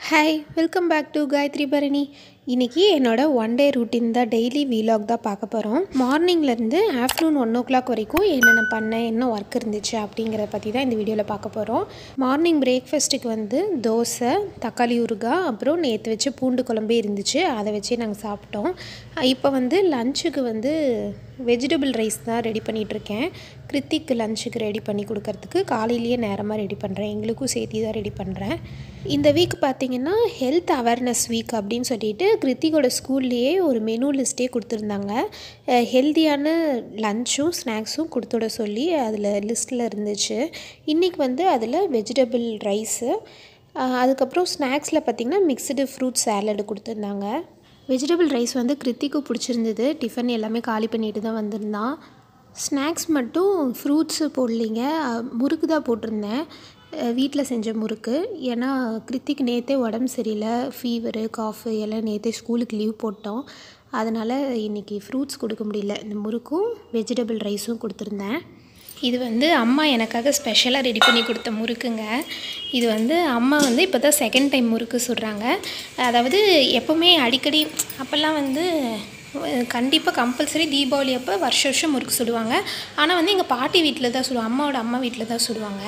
Hi, welcome back to Gayathri Bharani. இன்றைக்கி என்னோடய one day routine தான், டெய்லி வீலாக் தான் பார்க்க போகிறோம். மார்னிங்லேருந்து ஆஃப்டர்நூன் 1 o'clock வரைக்கும் என்னென்ன பண்ணேன், என்ன ஒர்க் இருந்துச்சு அப்படிங்கிறத பற்றி தான் இந்த வீடியோவில் பார்க்க போகிறோம். மார்னிங் பிரேக்ஃபாஸ்ட்டுக்கு வந்து தோசை, தக்காளி ஊறுகாய், அப்புறம் நேற்று வச்சு பூண்டு குழம்பே இருந்துச்சு, அதை வச்சு நாங்கள் சாப்பிட்டோம். இப்போ வந்து லஞ்சுக்கு வந்து வெஜிடபிள் ரைஸ் தான் ரெடி பண்ணிகிட்ருக்கேன். கிருத்திக்கு லஞ்சுக்கு ரெடி பண்ணி கொடுக்கறதுக்கு காலையிலேயே நேரமாக ரெடி பண்ணுறேன், எங்களுக்கும் சேர்த்தி தான் ரெடி பண்ணுறேன். இந்த வீக் பார்த்திங்கன்னா ஹெல்த் அவேர்னஸ் வீக் அப்படின்னு சொல்லிட்டு கிருத்திகோட ஸ்கூல்லையே ஒரு மெனு லிஸ்ட்டே கொடுத்துருந்தாங்க. ஹெல்த்தியான லஞ்சும் ஸ்நாக்ஸும் கொடுத்துட சொல்லி அதில் லிஸ்ட்டில் இருந்துச்சு. இன்றைக்கி வந்து அதில் வெஜிடபிள் ரைஸு, அதுக்கப்புறம் ஸ்நாக்ஸில் பார்த்திங்கன்னா மிக்சடு ஃப்ரூட் சாலடு கொடுத்துருந்தாங்க. வெஜிடபிள் ரைஸ் வந்து கிருத்திக்கு பிடிச்சிருந்தது. டிஃபன் எல்லாமே காலி பண்ணிட்டு தான் வந்திருந்தான். ஸ்நாக்ஸ் மட்டும் ஃப்ரூட்ஸு போடலிங்க, முறுக்கு தான் போட்டிருந்தேன், வீட்டில் செஞ்ச முறுக்கு. ஏன்னா கிருத்திக்கு நேற்றே உடம்பு சரியில்லை, ஃபீவரு காஃபு எல்லாம் நேற்றே ஸ்கூலுக்கு லீவ் போட்டோம். அதனால் இன்றைக்கி ஃப்ரூட்ஸ் கொடுக்க முடியல. இந்த முறுக்கும் வெஜிடபிள் ரைஸும் கொடுத்துருந்தேன். இது வந்து அம்மா எனக்காக ஸ்பெஷலாக ரெடி பண்ணி கொடுத்த முறுக்குங்க. இது வந்து அம்மா வந்து இப்போ தான் செகண்ட் டைம் முறுக்கு சுடுறாங்க. அதாவது எப்போவுமே அடிக்கடி அப்போல்லாம் வந்து கண்டிப்பாக கம்பல்சரி தீபாவளி அப்போ வருஷம் முறுக்கு சுடுவாங்க. ஆனால் வந்து எங்கள் பாட்டி வீட்டில் தான் சுடுவாங்க, அம்மாவோட அம்மா வீட்டில் தான் சுடுவாங்க.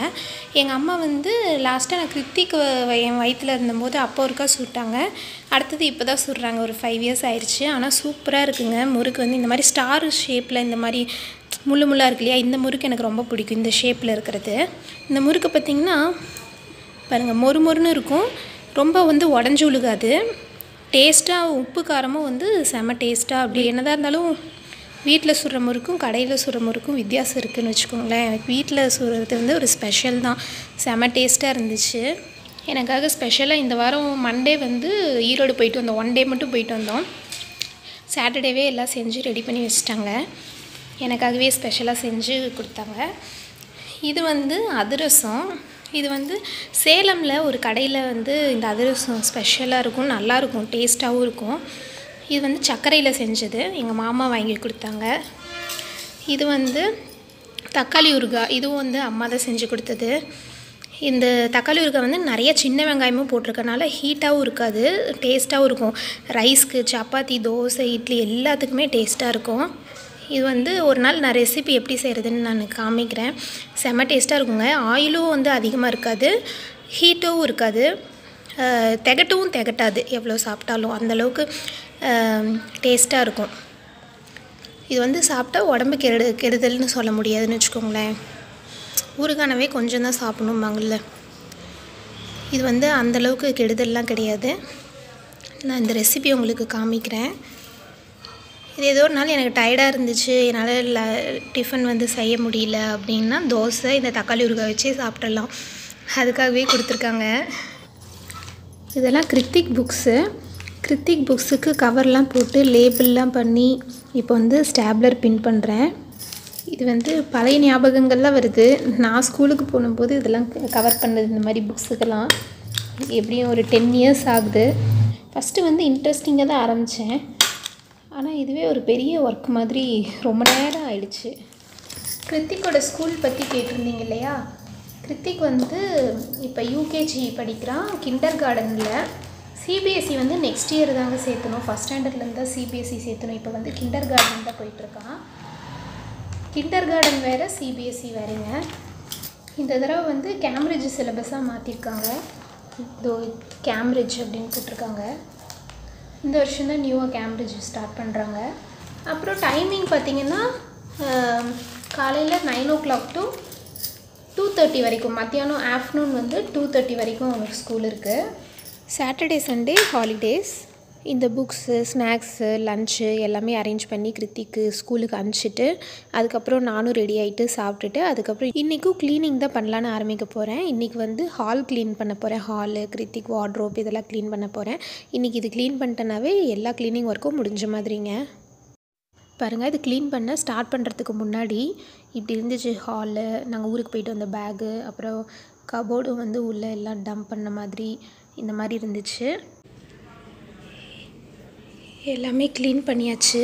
எங்கள் அம்மா வந்து லாஸ்ட்டாக நான் கிருத்திக்கு என் வயிற்றில் இருந்தபோது அப்போ ஒருக்கா சுட்டாங்க. அடுத்தது இப்போ தான் சுடுறாங்க, ஒரு 5 years ஆயிடுச்சு. ஆனால் சூப்பராக இருக்குங்க முறுக்கு. வந்து இந்த மாதிரி ஸ்டார் ஷேப்பில் இந்த மாதிரி முள்ளாக இருக்கு இல்லையா, இந்த முறுக்கு எனக்கு ரொம்ப பிடிக்கும், இந்த ஷேப்பில் இருக்கிறது. இந்த முறுக்கு பார்த்திங்கன்னா பாருங்கள், மொறுன்னு இருக்கும், ரொம்ப வந்து உடஞ்சி உழுகாது, டேஸ்ட்டாக உப்பு காரமும் வந்து செம டேஸ்ட்டாக. அப்படி என்னதான் இருந்தாலும் வீட்டில் சுடுற முறுக்கும் கடையில் சுடுற முறுக்கும் வித்தியாசம் இருக்குதுன்னு வச்சுக்கோங்களேன். எனக்கு வீட்டில் சுடுறது வந்து ஒரு ஸ்பெஷல் தான், செம டேஸ்ட்டாக இருந்துச்சு. எனக்காக ஸ்பெஷலாக இந்த வாரம் மண்டே வந்து ஈரோடு போயிட்டு வந்தோம், 1 day மட்டும் போயிட்டு வந்தோம். சாட்டர்டேவே எல்லாம் செஞ்சு ரெடி பண்ணி வச்சுட்டாங்க, எனக்காகவே ஸ்பெஷலாக செஞ்சு கொடுத்தாங்க. இது வந்து அதிரசம். இது வந்து சேலமில் ஒரு கடையில் வந்து இந்த அதிரசம் ஸ்பெஷலாக இருக்கும், நல்லாயிருக்கும், டேஸ்ட்டாகவும் இருக்கும். இது வந்து சர்க்கரையில் செஞ்சது, எங்கள் மாமா வாங்கி கொடுத்தாங்க. இது வந்து தக்காளி ஊறுகாய், இதுவும் வந்து அம்மா தான் செஞ்சு கொடுத்தது. இந்த தக்காளி ஊறுகாய் வந்து நிறைய சின்ன வெங்காயமும் போட்டிருக்கனால ஹீட்டாகவும் இருக்காது, டேஸ்ட்டாகவும் இருக்கும். ரைஸ்க்கு, சப்பாத்தி, தோசை, இட்லி எல்லாத்துக்குமே டேஸ்ட்டாக இருக்கும். இது வந்து ஒரு நாள் நான் ரெசிபி எப்படி செய்கிறதுன்னு நான் காமிக்கிறேன், செம்ம டேஸ்ட்டாக இருக்குங்க. ஆயிலும் வந்து அதிகமாக இருக்காது, ஹீட்டும் இருக்காது, திகட்டாது, எவ்வளோ சாப்பிட்டாலும் அந்தளவுக்கு டேஸ்ட்டாக இருக்கும். இது வந்து சாப்பிட்டா உடம்பு கெடுதல்னு சொல்ல முடியாதுன்னு வச்சுக்கோங்களேன். ஊறுகானவே கொஞ்சம் தான் சாப்பிடணும்பாங்கள்ல, இது வந்து அந்தளவுக்கு கெடுதல்லாம் கிடையாது. நான் இந்த ரெசிபி உங்களுக்கு காமிக்கிறேன். இது ஏதோ ஒரு நாள் எனக்கு டயர்டாக இருந்துச்சு, என்னால் டிஃபன் வந்து செய்ய முடியல அப்படின்னா தோசை இந்த தக்காளி ஊறுகாய் வச்சே சாப்பிடலாம், அதுக்காகவே கொடுத்துருக்காங்க. இதெல்லாம் கிருத்திக் புக்ஸு. கிருத்திக் புக்ஸுக்கு கவர்லாம் போட்டு லேபிள்லாம் பண்ணி இப்போ வந்து ஸ்டாப்லர் பின் பண்ணுறேன். இது வந்து பழைய ஞாபகங்கள்லாம் வருது. நான் ஸ்கூலுக்கு போகும்போது இதெல்லாம் கவர் பண்ணது, இந்த மாதிரி புக்ஸுக்கெல்லாம் எப்படியும் ஒரு 10 years ஆகுது. ஃபஸ்ட்டு வந்து இன்ட்ரெஸ்டிங்காக தான் ஆரம்பித்தேன், ஆனால் இதுவே ஒரு பெரிய ஒர்க் மாதிரி ரொம்ப நேரம் ஆயிடுச்சு. கிருத்திக்கோட ஸ்கூல் பற்றி கேட்டிருந்தீங்க இல்லையா, கிருத்திக் வந்து இப்போ யூகேஜி படிக்கிறான், கிண்டர் கார்டனில். சிபிஎஸ்சி வந்து நெக்ஸ்ட் இயர் தாங்க சேர்த்தணும், ஃபஸ்ட் ஸ்டாண்டர்ட்லேருந்து தான் சிபிஎஸ்சி சேர்த்தணும். இப்போ வந்து கிண்டர் கார்டன் தான் போயிட்டுருக்கான். கிண்டர் கார்டன் வேறு, சிபிஎஸ்சி வேறுங்க. இந்த தடவை வந்து கேம்பிரிட்ஜ் சிலபஸாக மாற்றிருக்காங்க, இதோ கேம்பிரிட்ஜ் அப்படின்னு போட்டிருக்காங்க. இந்த வருஷம் தான் நியூவாக கேம்பிரிட்ஜ் ஸ்டார்ட் பண்ணுறாங்க. அப்புறம் டைமிங் பார்த்திங்கன்னா காலையில் 9 o'clock to 2:30 வரைக்கும், மத்தியானம் ஆஃப்டர்நூன் வந்து 2:30 வரைக்கும் அவனுக்கு ஸ்கூல் இருக்குது. Saturday Sunday holidays. இந்த புக்ஸு, ஸ்நாக்ஸு, லன்ச்சு எல்லாமே அரேஞ்ச் பண்ணி கிருத்திக்கு ஸ்கூலுக்கு அனுப்பிச்சிட்டு அதுக்கப்புறம் நானும் ரெடி ஆகிட்டு சாப்பிட்டுட்டு அதுக்கப்புறம் இன்றைக்கும் க்ளீனிங் தான் பண்ணலான்னு ஆரம்பிக்க போகிறேன். இன்றைக்கி வந்து ஹால் க்ளீன் பண்ண போகிறேன், ஹாலு, கிருத்திக் வார்ட்ரோப் இதெல்லாம் க்ளீன் பண்ண போகிறேன். இன்றைக்கி இது க்ளீன் பண்ணிட்டேனாவே எல்லா க்ளீனிங் ஒர்க்கும் முடிஞ்ச மாதிரிங்க. பாருங்கள், இது க்ளீன் பண்ண ஸ்டார்ட் பண்ணுறதுக்கு முன்னாடி இப்படி இருந்துச்சு ஹாலு. நாங்கள் ஊருக்கு போயிட்டு வந்த பேகு, அப்புறம் கபோர்டும் வந்து உள்ளே எல்லாம் டம்ப் பண்ண மாதிரி இந்த மாதிரி இருந்துச்சு. எல்லாமே க்ளீன் பண்ணியாச்சு.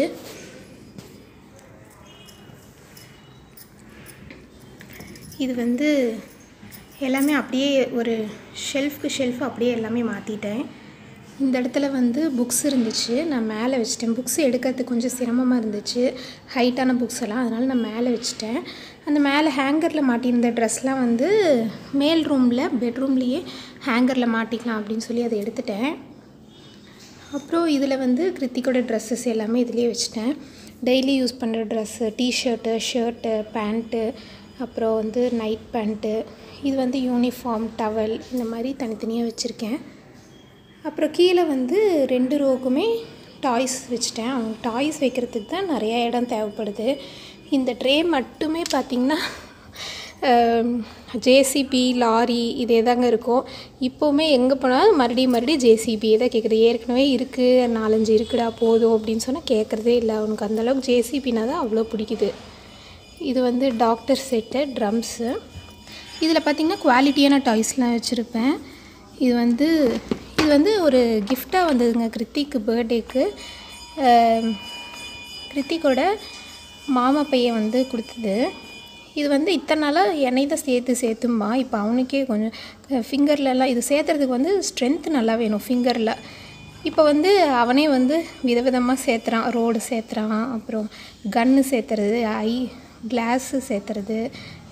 இது வந்து எல்லாமே அப்படியே ஒரு ஷெல்ஃப் அப்படியே எல்லாமே மாற்றிட்டேன். இந்த இடத்துல வந்து புக்ஸ் இருந்துச்சு, நான் மேலே வச்சுட்டேன். புக்ஸ் எடுக்கிறதுக்கு கொஞ்சம் சிரமமாக இருந்துச்சு, ஹைட்டான புக்ஸ் எல்லாம். அதனால் நான் மேலே வச்சுட்டேன். அந்த மேலே ஹேங்கரில் மாட்டியிருந்த ட்ரெஸ்லாம் வந்து மேல் ரூமில் பெட்ரூம்லேயே ஹேங்கரில் மாட்டிக்கலாம் அப்படின்னு சொல்லி அதை எடுத்துட்டேன். அப்புறம் இதில் வந்து கிருத்திக்கோட ட்ரெஸ்ஸஸ் எல்லாமே இதிலே வச்சுட்டேன். டெய்லி யூஸ் பண்ணுற ட்ரெஸ்ஸு, டிஷர்ட்டு, ஷர்ட்டு, பேண்ட்டு, அப்புறம் வந்து நைட் பேண்ட்டு, இது வந்து யூனிஃபார்ம், டவல், இந்த மாதிரி தனித்தனியாக வச்சுருக்கேன். அப்புறம் கீழே வந்து 2 ரோக்குமே டாய்ஸ் வச்சுட்டேன். அவங்க டாய்ஸ் வைக்கிறதுக்கு தான் நிறையா இடம் தேவைப்படுது. இந்த ட்ரே மட்டுமே பார்த்திங்கன்னா ஜேசிபி, லாரி இதே தாங்க இருக்கும். இப்போவுமே எங்கே போனாலும் மறுபடியும் ஜேசிபியே தான் கேட்குறது. ஏற்கனவே இருக்குது, 4-5 இருக்குடா போதும் அப்படின்னு சொன்னால் கேட்குறதே இல்லை. அவனுக்கு அந்தளவுக்கு ஜேசிபினா தான் அவ்வளோ பிடிக்குது. இது வந்து டாக்டர் செட்டு, ட்ரம்ஸு. இதில் பார்த்திங்கன்னா குவாலிட்டியான டாய்ஸ்லாம் வச்சுருப்பேன். இது வந்து ஒரு கிஃப்டாக வந்ததுங்க கிருத்திக்கு பர்த்டேக்கு. கிருத்திக்கோட மாமா பையன் வந்து கொடுத்தது. இது வந்து இத்தனை நாளாக என்னை தான் சேர்த்துமா. இப்போ அவனுக்கே கொஞ்சம் ஃபிங்கர்லலாம் இது சேர்த்துறதுக்கு வந்து ஸ்ட்ரென்த் நல்லா வேணும் ஃபிங்கரில். இப்போ வந்து அவனே வந்து விதவிதமாக சேர்த்துறான். ரோடு சேர்த்துறான், அப்புறம் கன்று சேர்த்துறது, கிளாஸு சேர்த்துறது,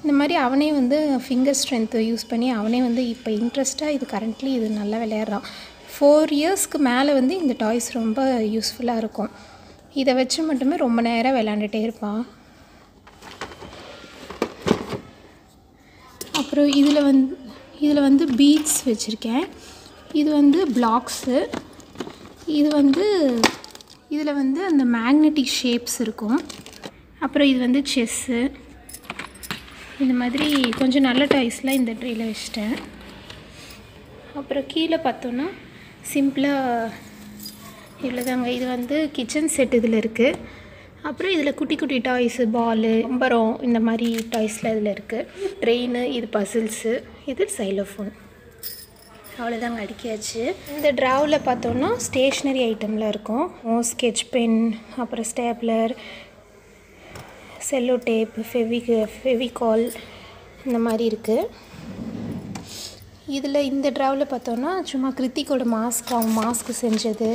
இந்த மாதிரி அவனே வந்து ஃபிங்கர் ஸ்ட்ரென்த்து யூஸ் பண்ணி அவனே வந்து இப்போ இன்ட்ரெஸ்ட்டாக இது கரண்ட்லி இது நல்லா விளையாடுறான். 4 இயர்ஸ்க்கு மேலே வந்து இந்த டாய்ஸ் ரொம்ப யூஸ்ஃபுல்லாக இருக்கும். இதை வச்சு மட்டுமே ரொம்ப நேரம் விளையாண்டுட்டே இருப்பான். அப்புறம் இதில் வந்து பீட்ஸ் வச்சுருக்கேன். இது வந்து பிளாக்ஸு. இதில் வந்து அந்த மேக்னெட்டிக் ஷேப்ஸ் இருக்கும். அப்புறம் இது வந்து செஸ்ஸு. இந்த மாதிரி கொஞ்சம் நல்ல டாய்ஸ்லாம் இந்த ட்ரேயில் வச்சிட்டேன். அப்புறம் கீழே பார்த்தோன்னா சிம்பிளாக இவ்வளோதாங்க. இது வந்து கிச்சன் செட் இதில் இருக்குது. அப்புறம் இதில் குட்டி குட்டி டாய்ஸு, பாலு, பம்பரம், இந்த மாதிரி டாய்ஸ்லாம் இதில் இருக்குது. ட்ரெயின், இது பசில்ஸு, இது சைலோஃபோன். அவ்வளோதாங்க, அடுக்கியாச்சு. இந்த ட்ராவில் பார்த்தோன்னா ஸ்டேஷ்னரி ஐட்டம்லாம் இருக்கும். ஸ்கெட்ச் பென், அப்புறம் ஸ்டேப்லர், செல்லோ டேப், ஃபெவிகால், இந்த மாதிரி இருக்குது. இதில் இந்த ட்ராவில் பார்த்தோன்னா சும்மா கிருத்திக்கோட அவன் மாஸ்க்கு செஞ்சது,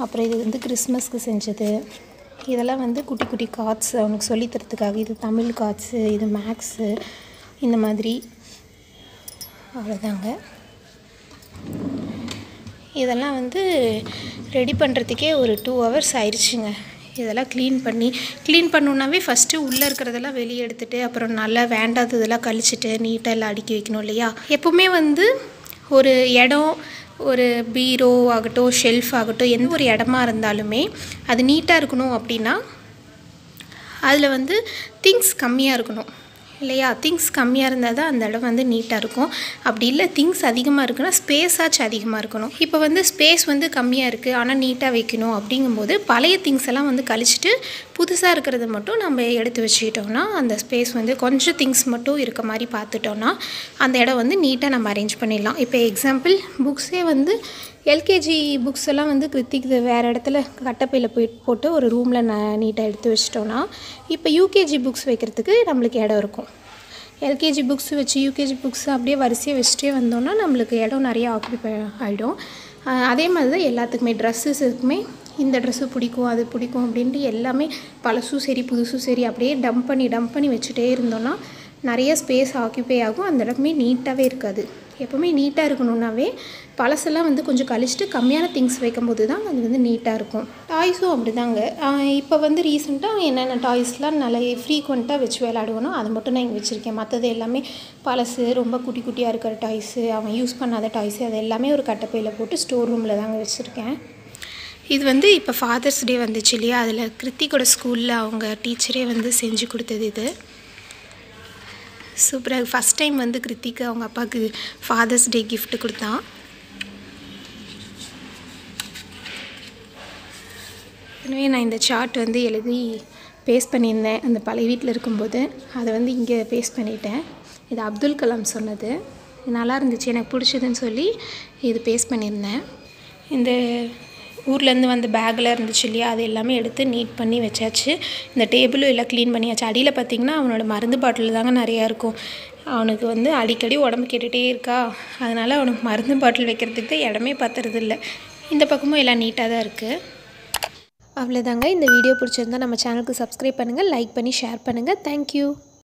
அப்புறம் இது வந்து கிறிஸ்மஸ்க்கு செஞ்சது. இதெல்லாம் வந்து குட்டி குட்டி கார்ட்ஸு அவனுக்கு சொல்லித்தரத்துக்காக. இது தமிழ் கார்ட்ஸு, இது மேக்ஸு, இந்த மாதிரி. அவ்வளோதாங்க. இதெல்லாம் வந்து ரெடி பண்ணுறதுக்கே ஒரு 2 ஹவர்ஸ் ஆயிடுச்சுங்க. இதெல்லாம் க்ளீன் பண்ணணுன்னாவே ஃபஸ்ட்டு உள்ளே இருக்கிறதெல்லாம் வெளியே எடுத்துகிட்டு அப்புறம் நல்லா வேண்டாததெல்லாம் கழிச்சிட்டு நீட்டாக எல்லாம் அடுக்கி வைக்கணும் இல்லையா. எப்போவுமே வந்து ஒரு இடம், ஒரு பீரோ ஆகட்டும், ஷெல்ஃப் ஆகட்டும், எந்த ஒரு இடமா இருந்தாலுமே அது நீட்டாக இருக்கணும் அப்படின்னா அதில் வந்து திங்ஸ் கம்மியாக இருக்கணும் இல்லையா. திங்ஸ் கம்மியாக இருந்தால் தான் அந்த இடம் வந்து நீட்டாக இருக்கும். அப்படி இல்லை திங்ஸ் அதிகமாக இருக்குன்னா ஸ்பேஸாச்சும் அதிகமாக இருக்கணும். இப்போ வந்து ஸ்பேஸ் வந்து கம்மியாக இருக்குது ஆனால் நீட்டாக வைக்கணும் அப்படிங்கும்போது பழைய திங்ஸ் எல்லாம் வந்து கழிச்சிட்டு புதுசாக இருக்கிறத மட்டும் நம்ம எடுத்து வச்சுக்கிட்டோம்னா அந்த ஸ்பேஸ் வந்து கொஞ்சம் திங்ஸ் மட்டும் இருக்க மாதிரி பார்த்துட்டோன்னா அந்த இடம் வந்து நீட்டாக நம்ம அரேஞ்ச் பண்ணிடலாம். இப்போ எக்ஸாம்பிள் புக்ஸே வந்து எல்கேஜி புக்ஸ் எல்லாம் வந்து கிருத்திக்கு வேறு இடத்துல கட்டப்பையில் போட்டு ஒரு ரூமில் நீட்டாக எடுத்து வச்சிட்டோன்னா இப்போ யூகேஜி புக்ஸ் வைக்கிறதுக்கு நம்மளுக்கு இடம் இருக்கும். எல்கேஜி புக்ஸ் வச்சு யூகேஜி புக்ஸ் அப்படியே வரிசையாக வச்சுட்டே வந்தோன்னா நம்மளுக்கு இடம் நிறையா ஆக்குபை ஆகிடும். அதே மாதிரி தான் எல்லாத்துக்குமே ட்ரெஸ்ஸஸுக்குமே இந்த ட்ரெஸ்ஸு பிடிக்கும், அது பிடிக்கும் அப்படின்ட்டு எல்லாமே பழசும் சரி புதுசும் சரி அப்படியே டம்ப் பண்ணி வச்சுட்டே இருந்தோன்னா நிறைய ஸ்பேஸ் ஆக்குபை ஆகும். அந்த இடமே நீட்டாகவே இருக்காது. எப்போவுமே நீட்டாக இருக்கணுன்னாவே பழசெல்லாம் வந்து கொஞ்சம் கழிச்சிட்டு கம்மியான திங்ஸ் வைக்கும்போது தான் அது வந்து நீட்டாக இருக்கும். டாய்ஸும் அப்படி தாங்க. இப்போ வந்து ரீசெண்டாக என்னென்ன டாய்ஸ்லாம் நல்லா ஃப்ரீக்வெண்ட்டாக வச்சு விளையாடுவனோ அது மட்டும் நான் இங்கே வச்சுருக்கேன். மற்றது எல்லாமே பழசு, ரொம்ப குட்டி குட்டியாக இருக்கிற டாய்ஸு, அவன் யூஸ் பண்ணாத டாய்ஸு, அது எல்லாமே ஒரு கட்டப்பையில் போட்டு ஸ்டோர் ரூமில் தாங்க வச்சுருக்கேன். இது வந்து இப்போ ஃபாதர்ஸ் டே வந்துச்சு இல்லையா, அதில் கிருத்திக்கோட ஸ்கூலில் அவங்க டீச்சரே வந்து செஞ்சு கொடுத்தது. இது சூப்பராக ஃபஸ்ட் டைம் வந்து கிருத்திக்கு அவங்க அப்பாவுக்கு ஃபாதர்ஸ் டே கிஃப்ட் கொடுத்தான். எனவே நான் இந்த சார்ட் வந்து எழுதி பேஸ்ட் பண்ணியிருந்தேன் அந்த பழைய வீட்டில் இருக்கும்போது. அதை வந்து இங்கே பேஸ்ட் பண்ணிட்டேன். இது அப்துல் கலாம் சொன்னது, நல்லா இருந்துச்சு, எனக்கு பிடிச்சதுன்னு சொல்லி இது பேஸ்ட் பண்ணியிருந்தேன். இந்த ஊர்லேருந்து வந்து பேக்கில் இருந்துச்சு இல்லையா, அது எல்லாமே எடுத்து நீட் பண்ணி வச்சாச்சு. இந்த டேபிளும் எல்லாம் க்ளீன் பண்ணியாச்சு. அடியில் பார்த்திங்கன்னா அவனோட மருந்து பாட்டில் தாங்க நிறையா இருக்கும். அவனுக்கு வந்து அடிக்கடி உடம்பு கேட்டுகிட்டே இருக்கா, அதனால் அவனுக்கு மருந்து பாட்டில் வைக்கிறதுக்கு இடமே பத்துறதில்ல. இந்த பக்கமும் எல்லாம் நீட்டாக தான் இருக்குது. அவ்வளோதாங்க. இந்த வீடியோ பிடிச்சிருந்தா நம்ம சேனலுக்கு சப்ஸ்கிரைப் பண்ணுங்கள், லைக் பண்ணி ஷேர் பண்ணுங்கள். தேங்க்யூ.